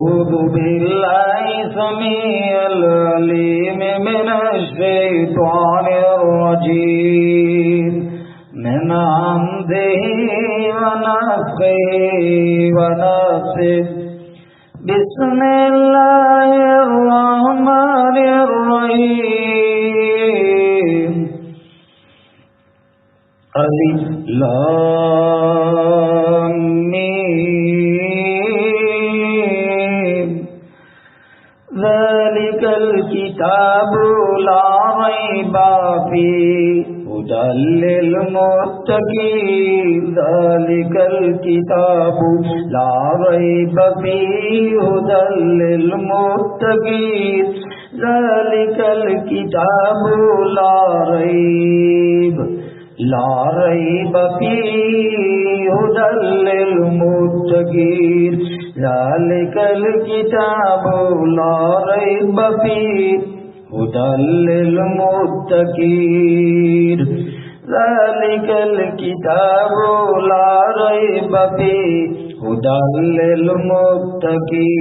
أعوذ بالله السميع العليم من الشيطان الرجيم من همزه ونفخه ونفسه بسم الله الرحمن الرحيم ألف لام ميم ذلك الكتاب لا ريب فيه هدى للمتقين ذلك الكتاب لا ريب فيه هدى للمتقين ذلك الكتاب لا ريب فيه هدى للمتقين ذلك الكتاب لا ريب فيه هدى للمتقين ذلك الكتاب لا ريب فيه هدى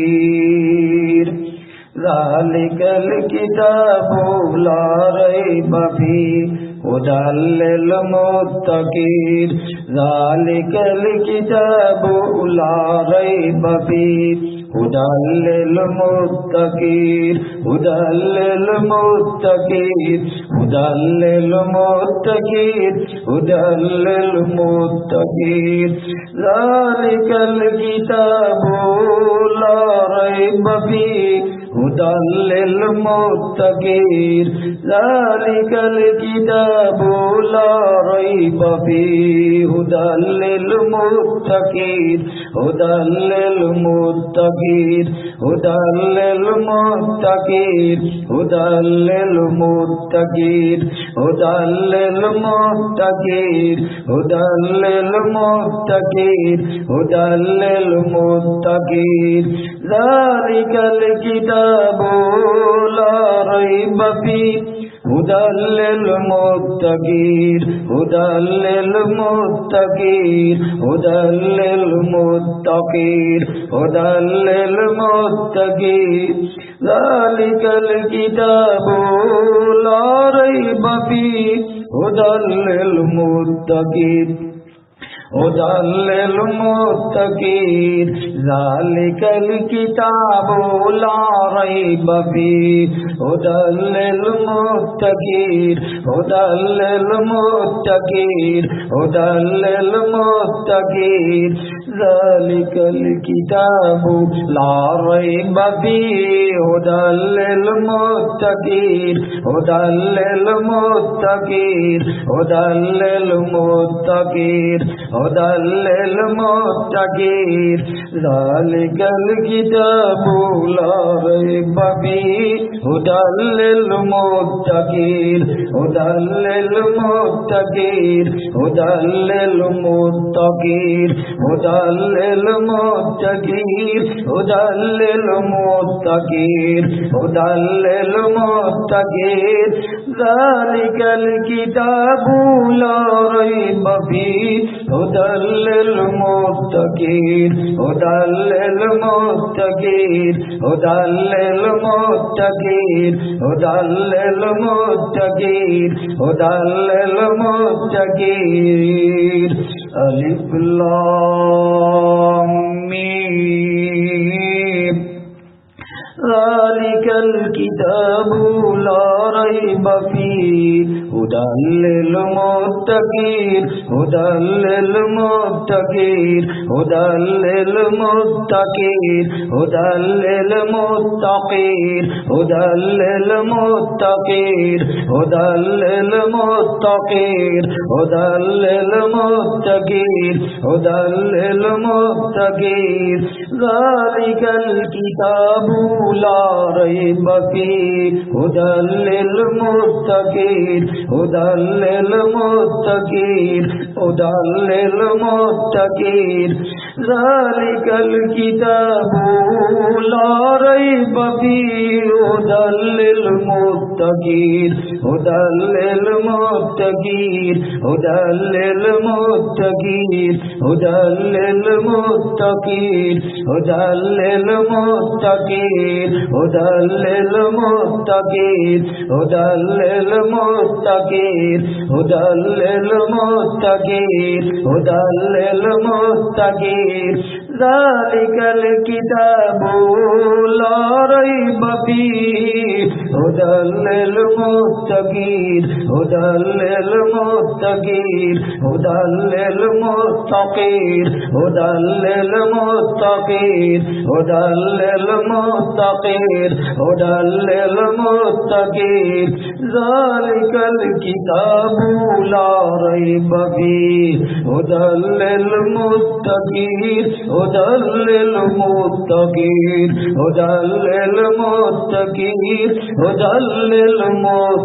للمتقين ذلك الكتاب لا ريب فيه هدى للمتقين ذلك الكتاب لا ريب فيه هدى للمتقين هدى للمتقين هدى للمتقين هدى للمتقين ذلك الكتاب لا ريب فيه هدى للمتقين ذلك الكتاب لا ريب فيه هدى للمتقين هدى للمتقين هدى للمتقين هدى للمتقين هدى للمتقين هدى للمتقين هدى للمتقين ذلك الكتاب لا ريب فيه هدى للمتقين هدى للمتقين هدى للمتقين هدى للمتقين ذلك الكتاب لا ريب فيه هدى للمتقين هدى للمتقين ذلك الكتاب لا ريب فيه هدى للمتقين هدى للمتقين هدى للمتقين ذلك الكتاب لا ريب فيه هدى للمتقين هدى للمتقين هدى للمتقين هدى للمتقين ذلك الكتاب لا ريب فيه هدى للمتقين هدى للمتقين هدى للمتقين هدى للمتقين هدى للمتقين هدى للمتقين ذلك الكتاب لا ريب فيه هدى للمتقين هدى للمتقين هدى للمتقين هدى للمتقين هدى للمتقين ألف لام ميم ذلك الكتاب لا ريب فيه هدى للمتقين هدى للمتقين هدى للمتقين هدى للمتقين هدى للمتقين هدى للمتقين هدى للمتقين هدى للمتقين ذلك الكتاب لا ريب فيه هدى للمتقين هدى للمتقين هدى للمتقين ذلك الكتاب لا ريب فيه هدى हुदल मुत्तकीन हुदल मुत्तकीन हुदल मुत्तकीन हुदल मुत्तकीन हुदल मुत्तकीन हुदल मुत्तकीन हुदल मुत्तकीन हुदल मुत्तकीन हुदल मुत्तकीन ज़ालिकल किताबु ला रैब फ़ीह हुदल मुत्तकीन हुदल मुत्तकीन हुदल मुत्तकीन हुदल मुत्तकीन हुदल मुत्तकीन हुदल मुत्तकीन ज़ालिकल किताबु ला रैब फ़ीह हुदल मुत्तकीन हुदल मुत्तकीन हुदल मुत्तकीन हुदल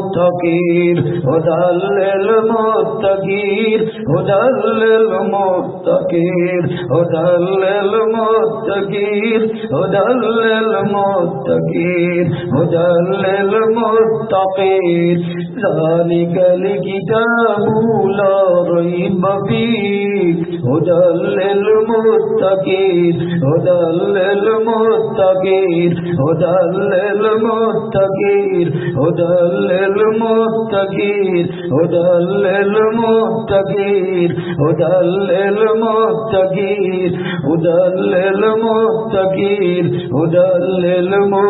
मुत्तकीन हुदल मुत्तकीन हुदल मुत्तकीन हुदल मुत्तकीन हुदल मुत्तकीन हुदल मुत्तकीन ज़ालिकल किताबु ला रैब फ़ीह हुदल मुत्तकीन हुदल मुत्तकीन हुदल मुत्तकीन हुदल मुत्तकीन हुदल मुत्तकीन हुदल मुत्तकीन हुदल मुत्तकीन हुदल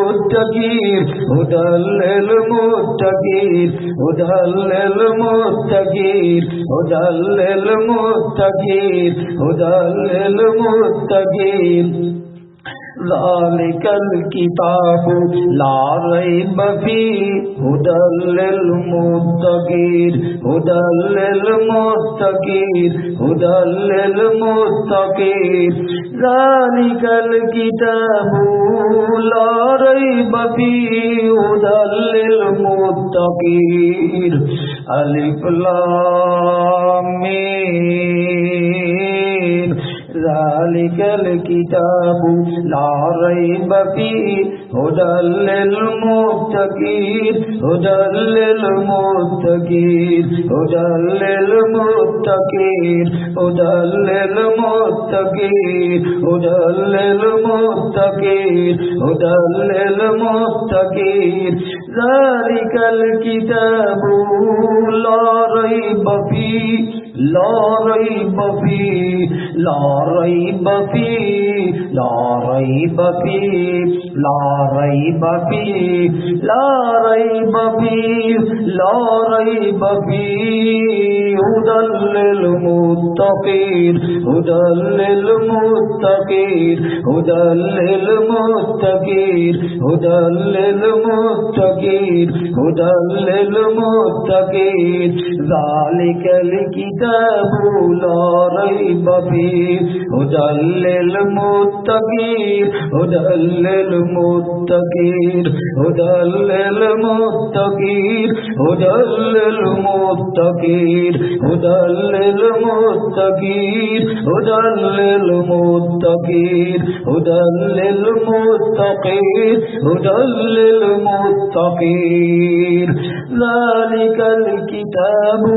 मुत्तकीन हुदल मुत्तकीन हुदल मुत्तकीन हुदल मुत्तकीन हुदल मुत्तकीन ज़ालिकल किताबु ला रैब फ़ीह हुदल मुत्तकीन हुदल मुत्तकीन हुदल मुत्तकीन ज़ालिकल किताबु ला रैब फ़ीह हुदल मुत्तकीन अलिफ लाम मीम ज़ालिकल किताबु ला रैब फ़ीह हुदल मुत्तकीन हुदल मुत्तकीन हुदल मुत्तकीन हुदल मुत्तकीन हुदल मुत्तकीन हुदल मुत्तकीन ज़ालिकल किताबु ला रैब फ़ीह ला रैब फ़ीह ला रैब फ़ीह ला रैब फ़ीह ला रैब फ़ीह ला रैब फ़ीह ला रैब फ़ीह हुदल मुत्तकीन हुदल मुत्तकीन हुदल मुत्तकीन हुदल मुत्तकीन हुदल मुत्तकीन ज़ालिकल किताबु ला रैब फ़ीह हुदल मुत्तकीन हुदल मुत्तकीन हुदल मुत्तकीन हुदल मुत्तकीन हुदल मुत्तकीन हुदल मुत्तकीन हुदल मुत्तकीन हुदल मुत्तकीन ज़ालिकल किताबु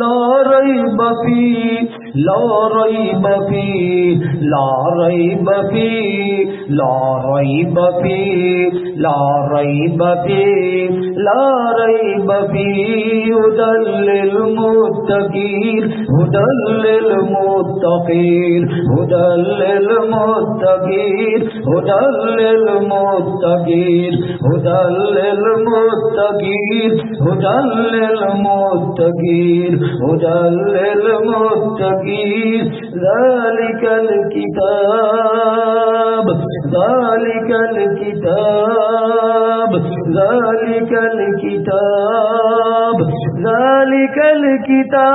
ला रैब फ़ीह ला रैब फ़ीह ला रैब फ़ीह ला रैब फ़ीह ला रैब फ़ीह ला रैब फ़ीह हुदल मुत्तकीन हुदल मुत्तकीन हुदल मुत्तकीन हुदल मुत्तकीन हुदल मुत्तकीन हुदल मुत्तकीन हुदल मुत्तकीन ज़ालिकल किताब ज़ालिकल किताब ज़ालिकल किताब ज़ालिकल किताब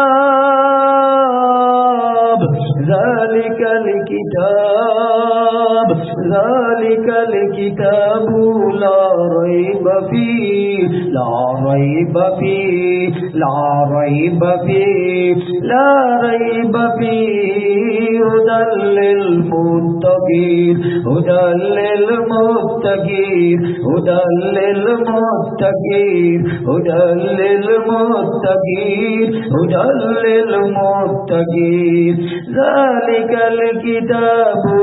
ज़ालिकल किताब ज़ालिकल किताबु ला रैब फीह ला रैब फीह ला रैब फीह ला रैब फीह हुदल लिल मुत्तकीन हुदल लिल मुत्तकीन हुदल लिल मुत्तकीन हुदल लिल मुत्तकीन हुदल लिल मुत्तकीन ज़ालिकल किताबु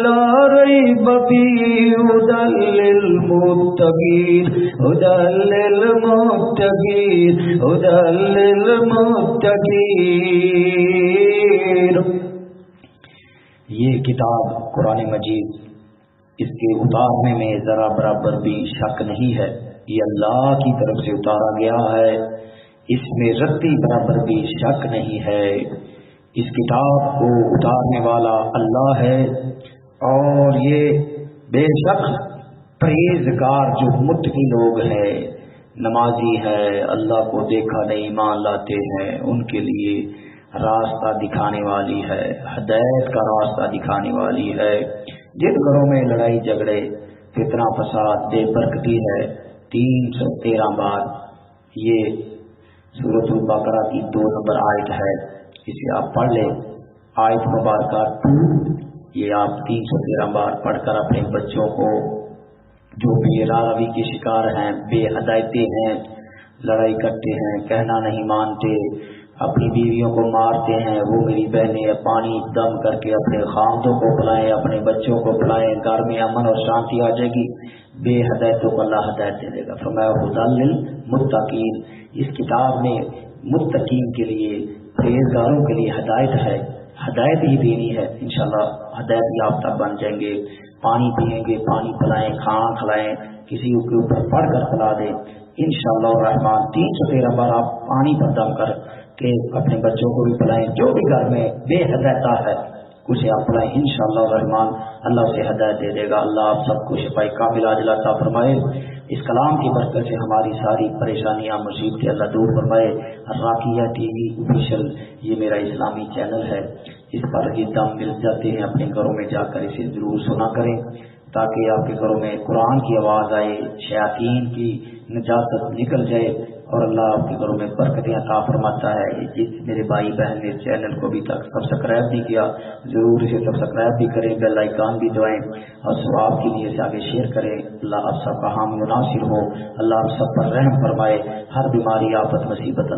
ला रैब फीह हुदल लिल मुत्तकीन हुदल लिल मुत्तकीन हुदल लिल मुत्तकीन। ये किताब कुरान मजीद, इसके उतारने में जरा बराबर भी शक नहीं है, ये अल्लाह की तरफ से उतारा गया है, इसमें रत्ती बराबर भी शक नहीं है। इस किताब को उतारने वाला अल्लाह है और ये बेशक परहेजगार जो मुत्तकी लोग हैं, नमाजी है, अल्लाह को देखा नहीं ईमान लाते हैं, उनके लिए रास्ता दिखाने वाली है, हिदायत का रास्ता दिखाने वाली है। जिन घरों में लड़ाई झगड़े फितना फसाद बेबरकती है, 313 बार ये सूरतुल बकरा की 2 नंबर आयत है, इसे आप पढ़ ले। आयत मुबारक 2 ये आप 313 बार पढ़कर अपने बच्चों को जो बेरारवी के शिकार हैं, बेहदायते हैं, लड़ाई करते हैं, कहना नहीं मानते, अपनी बीवियों को मारते हैं, वो मेरी बहनें पानी दम करके अपने खामदों को पिलाएं, अपने बच्चों को पिलाएं, घर में अमन और शांति आ जाएगी। बेहदायतों को अल्लाह हदायत दे देगा। फरमाया हुदल लिल मुत्तकीन, इस किताब में मुत्तकीन के लिए, परहेजगारों के लिए हदायत है, हदायत ही देनी है। इंशाल्लाह हदायत याफ्ता बन जाएंगे। पानी पिएंगे, पानी पिलाएं, खाना खिलाएं, किसी के ऊपर पढ़कर पिला दें इंशाअल्लाह रहमान। 313 बार आप पानी पर दम कर के अपने बच्चों को भी पिलाएं, जो भी घर में बेहदायता है उसे आप पिलाएं इंशाअल्लाह रहमान, अल्लाह उसे हदायत दे देगा। अल्लाह आप सबको शिफाए कामिला अता फरमाए। इस कलाम की बरकत से हमारी सारी परेशानियां मुसीबतें अल्लाह दूर फरमाए। राकिया टीवी ऑफिशियल ये मेरा इस्लामी चैनल है, इस पर ये दम मिल जाते हैं, अपने घरों में जाकर इसे जरूर सुना करें ताकि आपके घरों में कुरान की आवाज़ आए, शयातीन की निजात निकल जाए और अल्लाह आपके घरों में बरकतें अता फरमाता है। जिस मेरे भाई बहन ने चैनल को अभी तक सब्सक्राइब नहीं किया, जरूर इसे सब्सक्राइब भी करें, बेल आइकन भी दबाएं और सवाब के लिए इसे आगे शेयर करें। अल्लाह आप सबका हामी नासिर हो, अल्लाह आप सब पर रहम फरमाए, हर बीमारी आफत मुसीबत